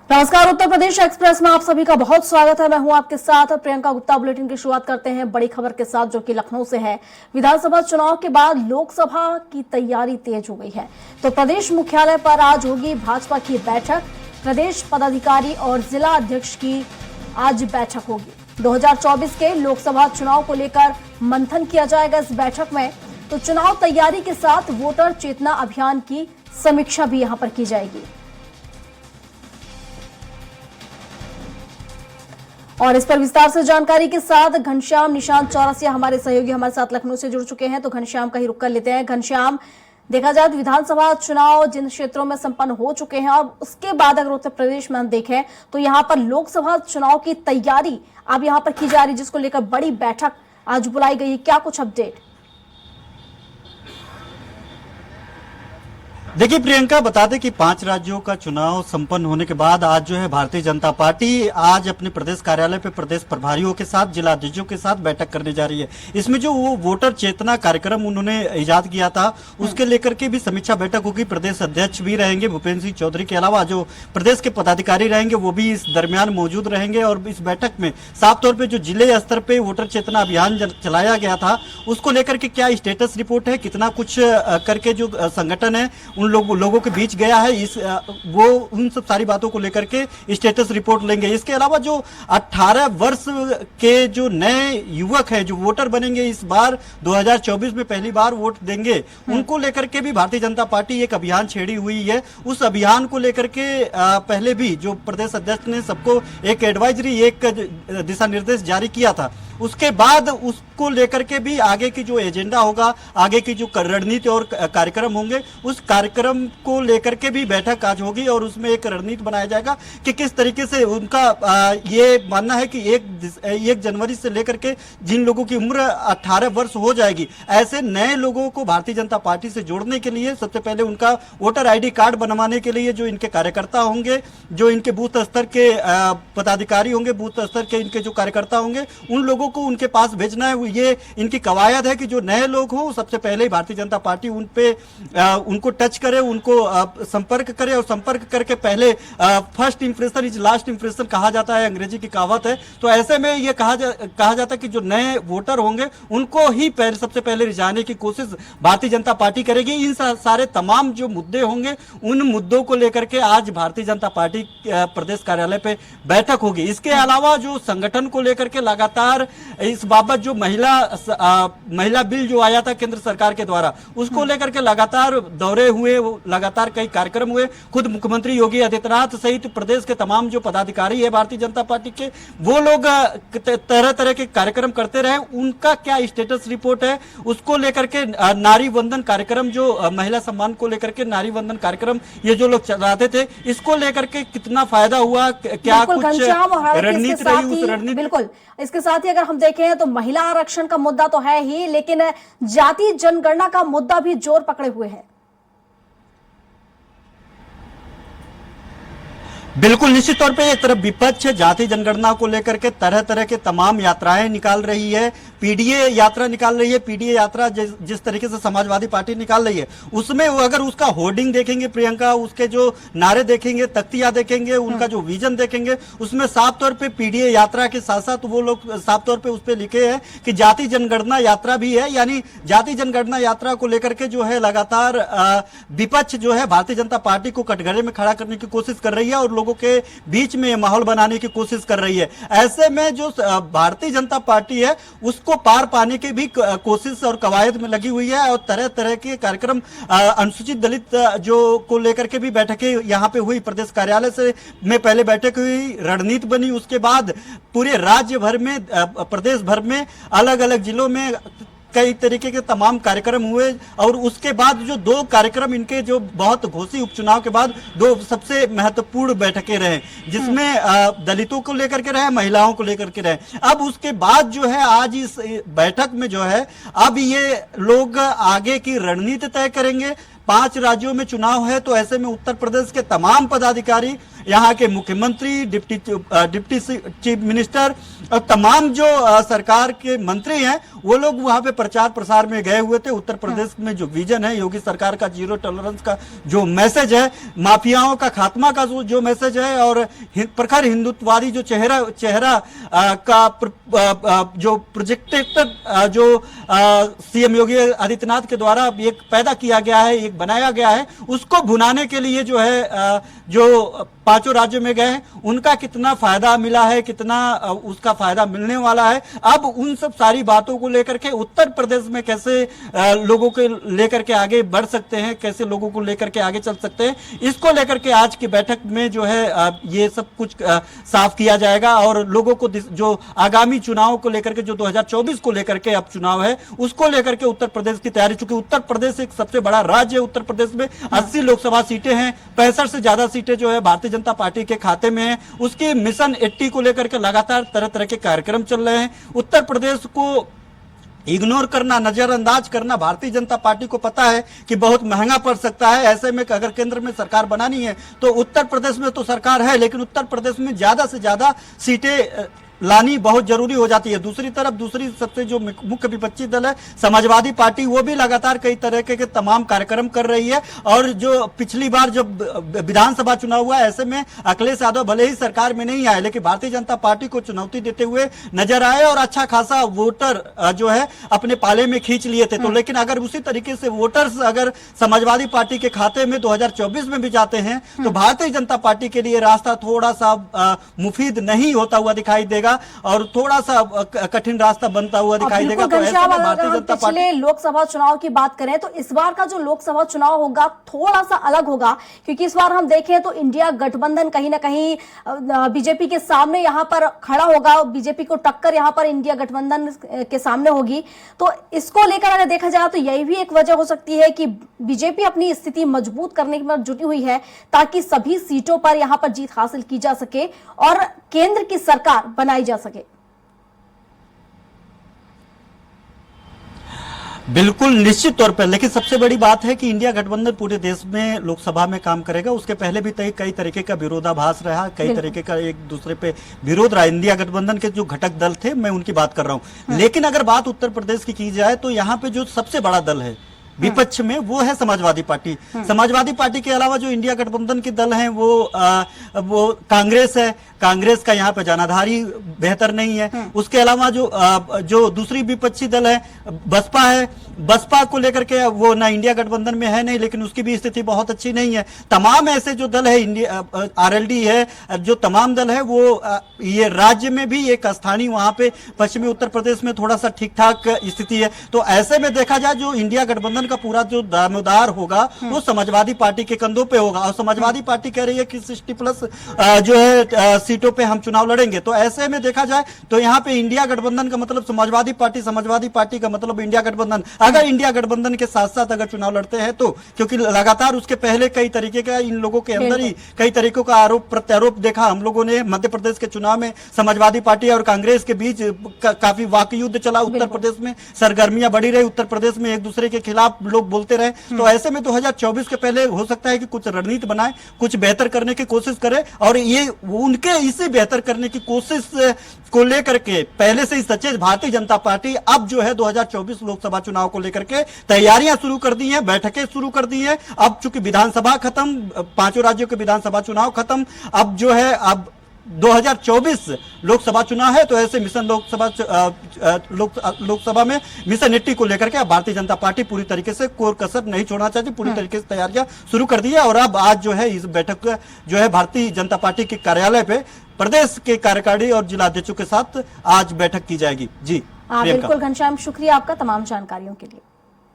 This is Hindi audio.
नमस्कार, उत्तर प्रदेश एक्सप्रेस में आप सभी का बहुत स्वागत है। मैं हूं आपके साथ प्रियंका गुप्ता। बुलेटिन की शुरुआत करते हैं बड़ी खबर के साथ, जो कि लखनऊ से है। विधानसभा चुनाव के बाद लोकसभा की तैयारी तेज हो गई है, तो प्रदेश मुख्यालय पर आज होगी भाजपा की बैठक। प्रदेश पदाधिकारी और जिला अध्यक्ष की आज बैठक होगी। 2024 के लोकसभा चुनाव को लेकर मंथन किया जाएगा इस बैठक में। तो चुनाव तैयारी के साथ वोटर चेतना अभियान की समीक्षा भी यहां पर की जाएगी। और इस पर विस्तार से जानकारी के साथ घनश्याम निशांत चौरसिया हमारे सहयोगी हमारे साथ लखनऊ से जुड़ चुके हैं। तो घनश्याम का ही रुख कर लेते हैं। घनश्याम, देखा जाए तो विधानसभा चुनाव जिन क्षेत्रों में संपन्न हो चुके हैं, और उसके बाद अगर उत्तर प्रदेश में हम देखें तो यहाँ पर लोकसभा चुनाव की तैयारी अब यहाँ पर की जा रही, जिसको लेकर बड़ी बैठक आज बुलाई गई है। क्या कुछ अपडेट? देखिए प्रियंका, बता दें कि 5 राज्यों का चुनाव संपन्न होने के बाद आज जो है भारतीय जनता पार्टी आज अपने प्रदेश कार्यालय पे प्रदेश प्रभारियों के साथ, जिला अध्यक्षों के साथ बैठक करने जा रही है। इसमें जो वो वोटर चेतना कार्यक्रम उन्होंने इजाद किया था, उसके लेकर के भी समीक्षा बैठक होगी। प्रदेश अध्यक्ष भी रहेंगे भूपेंद्र सिंह चौधरी के अलावा जो प्रदेश के पदाधिकारी रहेंगे वो भी इस दरमियान मौजूद रहेंगे। और इस बैठक में साफ तौर पर जो जिले स्तर पे वोटर चेतना अभियान चलाया गया था, उसको लेकर के क्या स्टेटस रिपोर्ट है, कितना कुछ करके जो संगठन है उन लोगों के बीच गया है, वो उन सब सारी बातों को लेकर के स्टेटस रिपोर्ट लेंगे। इसके अलावा जो 18 वर्ष के जो नए युवक हैं, जो वोटर बनेंगे इस बार 2024 में पहली बार वोट देंगे, उनको लेकर के भी भारतीय जनता पार्टी एक अभियान छेड़ी हुई है। उस अभियान को लेकर के पहले भी जो प्रदेश अध्यक्ष ने सबको एक एडवाइजरी, एक दिशा निर्देश जारी किया था। उसके बाद उसको लेकर के भी आगे की जो एजेंडा होगा, आगे की जो रणनीति और कार्यक्रम होंगे, उस कार्यक्रम को लेकर के भी बैठक आज होगी। और उसमें एक रणनीति बनाया जाएगा कि किस तरीके से उनका ये मानना है कि 1 जनवरी से लेकर के जिन लोगों की उम्र 18 वर्ष हो जाएगी, ऐसे नए लोगों को भारतीय जनता पार्टी से जोड़ने के लिए सबसे पहले उनका वोटर ID कार्ड बनवाने के लिए जो इनके कार्यकर्ता होंगे, जो इनके बूथ स्तर के पदाधिकारी होंगे, बूथ स्तर के इनके जो कार्यकर्ता होंगे, उन लोगों को उनके पास भेजना है। ये इनकी कवायद है कि जो नए लोग हों सबसे पहले ही भारतीय जनता पार्टी उनको टच करे, उनको संपर्क करे। और संपर्क करके पहले first impression is last impression कहा जाता है, अंग्रेजी की कहावत है। तो ऐसे में ये कहा जाता है कि जो नए वोटर होंगे उनको ही सबसे पहले रिझाने की कोशिश भारतीय जनता पार्टी करेगी। इन सारे तमाम जो मुद्दे होंगे, उन मुद्दों को लेकर के आज भारतीय जनता पार्टी प्रदेश कार्यालय पे बैठक होगी। इसके अलावा जो संगठन को लेकर के लगातार इस बाबत जो महिला बिल जो आया था केंद्र सरकार के द्वारा, उसको लेकर के लगातार दौरे हुए, लगातार कई कार्यक्रम हुए। खुद मुख्यमंत्री योगी आदित्यनाथ सहित प्रदेश के तमाम जो पदाधिकारी है भारतीय जनता पार्टी के, वो लोग तरह तरह के कार्यक्रम करते रहे। उनका क्या स्टेटस रिपोर्ट है, उसको लेकर के नारी वंदन कार्यक्रम, जो महिला सम्मान को लेकर के नारी वंदन कार्यक्रम ये जो लोग चलाते थे, इसको लेकर के कितना फायदा हुआ, क्या कुछ रणनीति रही, उस रणनीति। बिल्कुल, इसके साथ ही अगर हम देखें तो महिला आरक्षण का मुद्दा तो है ही, लेकिन जाति जनगणना का मुद्दा भी जोर पकड़े हुए है। बिल्कुल, निश्चित तौर पे एक तरफ विपक्ष जाति जनगणना को लेकर के तरह तरह के तमाम यात्राएं निकाल रही है। पीडीए यात्रा निकाल रही है। पीडीए यात्रा जिस तरीके से समाजवादी पार्टी निकाल रही है, उसमें अगर उसका होर्डिंग देखेंगे प्रियंका, उसके जो नारे देखेंगे, तख्तियां देखेंगे, उनका जो विजन देखेंगे, उसमें साफ तौर पे पीडीए यात्रा के साथ साथ वो लोग साफ तौर पे उस पर लिखे हैं कि जाति जनगणना यात्रा भी है। यानी जाति जनगणना यात्रा को लेकर के जो है लगातार विपक्ष जो है भारतीय जनता पार्टी को कटघरे में खड़ा करने की कोशिश कर रही है और लोगों के बीच में माहौल बनाने की कोशिश कर रही है। ऐसे में जो भारतीय जनता पार्टी है उसको पार पाने की भी कोशिश और कवायद में लगी हुई है। और तरह तरह के कार्यक्रम, अनुसूचित दलित जो को लेकर के भी बैठकें यहाँ पे हुई। प्रदेश कार्यालय से में पहले बैठक हुई, रणनीति बनी, उसके बाद पूरे राज्य भर में, प्रदेश भर में, अलग अलग जिलों में कई तरीके के तमाम कार्यक्रम हुए। और उसके बाद जो 2 कार्यक्रम इनके जो बहुत घोषी उपचुनाव के बाद 2 सबसे महत्वपूर्ण बैठकें रहे, जिसमें दलितों को लेकर के रहे, महिलाओं को लेकर के रहे। अब उसके बाद जो है आज इस बैठक में जो है अब ये लोग आगे की रणनीति तय करेंगे। 5 राज्यों में चुनाव है, तो ऐसे में उत्तर प्रदेश के तमाम पदाधिकारी यहाँ के मुख्यमंत्री, डिप्टी चीफ मिनिस्टर और तमाम जो सरकार के मंत्री हैं वो लोग वहां पे प्रचार प्रसार में गए हुए थे। उत्तर प्रदेश में जो विजन है योगी सरकार का, जीरो टॉलरेंस का जो मैसेज है, माफियाओं का खात्मा का जो मैसेज है और प्रखर हिंदुत्ववादी जो चेहरा का जो प्रोजेक्टेड जो सीएम योगी आदित्यनाथ के द्वारा एक पैदा किया गया है, एक बनाया गया है, उसको भुनाने के लिए जो है जो पांचों राज्यों में गए हैं उनका कितना फायदा मिला है, कितना उसका फायदा मिलने वाला है। अब उन सब सारी बातों को लेकर के उत्तर प्रदेश में कैसे लोगों को लेकर के आगे बढ़ सकते हैं, कैसे लोगों को लेकर के आगे चल सकते हैं, इसको लेकर के आज की बैठक में जो है ये सब कुछ साफ किया जाएगा। और लोगों को जो आगामी चुनाव को लेकर के, जो 2024 को लेकर के अब चुनाव है, उसको लेकर के उत्तर प्रदेश की तैयारी, चूंकि उत्तर प्रदेश एक सबसे बड़ा राज्य है। उत्तर प्रदेश में 80 लोकसभा सीटें हैं, 65 से ज्यादा सीटें जो है भारतीय जनता पार्टी के खाते में है। उसके मिशन 80 को लेकर के लगातार तरह तरह के कार्यक्रम चल रहे हैं। उत्तर प्रदेश को इग्नोर करना, नजरअंदाज करना भारतीय जनता पार्टी को पता है कि बहुत महंगा पड़ सकता है। ऐसे में अगर केंद्र में सरकार बनानी है तो उत्तर प्रदेश में तो सरकार है, लेकिन उत्तर प्रदेश में ज्यादा से ज्यादा सीटें लानी बहुत जरूरी हो जाती है। दूसरी तरफ दूसरी सबसे जो मुख्य विपक्षी दल है समाजवादी पार्टी, वो भी लगातार कई तरह के तमाम कार्यक्रम कर रही है। और जो पिछली बार जब विधानसभा चुनाव हुआ, ऐसे में अखिलेश यादव भले ही सरकार में नहीं आए, लेकिन भारतीय जनता पार्टी को चुनौती देते हुए नजर आए और अच्छा खासा वोटर जो है अपने पाले में खींच लिए थे। तो लेकिन अगर उसी तरीके से वोटर्स अगर समाजवादी पार्टी के खाते में 2024 में भी जाते हैं तो भारतीय जनता पार्टी के लिए रास्ता थोड़ा सा मुफीद नहीं होता हुआ दिखाई देगा और थोड़ा सा कठिन रास्ता बनता हुआ दिखाई देगा। तो ऐसे में भारतीय जनता पार्टी, पिछले लोकसभा चुनाव की बात करें तो इस बार का जो लोकसभा चुनाव होगा थोड़ा सा अलग होगा, क्योंकि इस बार हम देखें तो इंडिया गठबंधन कहीं ना कहीं बीजेपी के सामने यहां पर खड़ा होगा, बीजेपी को टक्कर यहां पर इंडिया गठबंधन के सामने होगी। तो इसको लेकर अगर देखा जाए तो यही भी एक वजह हो सकती है कि बीजेपी अपनी स्थिति मजबूत करने में जुटी हुई है ताकि सभी सीटों पर यहां पर जीत हासिल की जा सके और केंद्र की सरकार बनाई जा सके। बिल्कुल निश्चित तौर पर, लेकिन सबसे बड़ी बात है कि इंडिया गठबंधन पूरे देश में लोकसभा में काम करेगा। उसके पहले भी कई तरीके का विरोधाभास रहा, कई तरीके का एक दूसरे पे विरोध रहा। इंडिया गठबंधन के जो घटक दल थे, मैं उनकी बात कर रहा हूं। लेकिन अगर बात उत्तर प्रदेश की जाए तो यहाँ पे जो सबसे बड़ा दल है विपक्ष में, वो है समाजवादी पार्टी। समाजवादी पार्टी के अलावा जो इंडिया गठबंधन के दल हैं वो कांग्रेस है। कांग्रेस का यहाँ पे जनाधारी बेहतर नहीं है। उसके अलावा जो दूसरी विपक्षी दल है बसपा है। बसपा को लेकर के वो ना इंडिया गठबंधन में है नहीं, लेकिन उसकी भी स्थिति बहुत अच्छी नहीं है। तमाम ऐसे जो दल है, इंडिया आरएलडी है, जो तमाम दल है वो ये राज्य में भी एक स्थानीय वहां पे पश्चिमी उत्तर प्रदेश में थोड़ा सा ठीक ठाक स्थिति है। तो ऐसे में देखा जाए जो इंडिया गठबंधन का पूरा जो दारोमदार होगा वो समाजवादी पार्टी के कंधों पे होगा। और समाजवादी पार्टी कह रही है कि 60+ जो है सीटों पे हम चुनाव लड़ेंगे। तो ऐसे में देखा जाए तो यहाँ पे इंडिया गठबंधन का मतलब समाजवादी पार्टी, समाजवादी पार्टी का मतलब इंडिया गठबंधन। अगर इंडिया गठबंधन के साथ साथ अगर चुनाव लड़ते हैं तो, क्योंकि लगातार उसके पहले कई तरीके का इन लोगों के अंदर ही कई तरीकों का आरोप प्रत्यारोप देखा हम लोगों ने। मध्य प्रदेश के चुनाव में समाजवादी पार्टी और कांग्रेस के बीच काफी वाक युद्ध चला। उत्तर प्रदेश में सरगर्मियां बढ़ी रही, उत्तर प्रदेश में एक दूसरे के खिलाफ लोग बोलते रहे। तो ऐसे में 2024 के पहले हो सकता है कि कुछ रणनीति बनाए, कुछ बेहतर करने की कोशिश करे। और ये उनके इसे बेहतर करने की कोशिश को लेकर के पहले से ही सचेत भारतीय जनता पार्टी अब जो है 2024 लोकसभा चुनाव को लेकर के तैयारियां शुरू कर दी हैं, बैठकें शुरू कर दी हैं। अब चूंकि विधानसभा खत्म, पांचों राज्यों के विधानसभा चुनाव खत्म, अब जो है अब 2024 लोकसभा चुनाव है। तो ऐसे मिशन लोकसभा में मिशन 80 को लेकर के अब भारतीय जनता पार्टी पूरी तरीके से कोई कसर नहीं छोड़ना चाहती, पूरी तरीके से तैयारियां शुरू कर दी है। और अब आज जो है इस बैठक जो है भारतीय जनता पार्टी के कार्यालय पे प्रदेश के कार्यकारिणी और जिलाध्यक्षों के साथ आज बैठक की जाएगी। जी बिल्कुल घनश्याम, शुक्रिया आपका तमाम जानकारियों के लिए।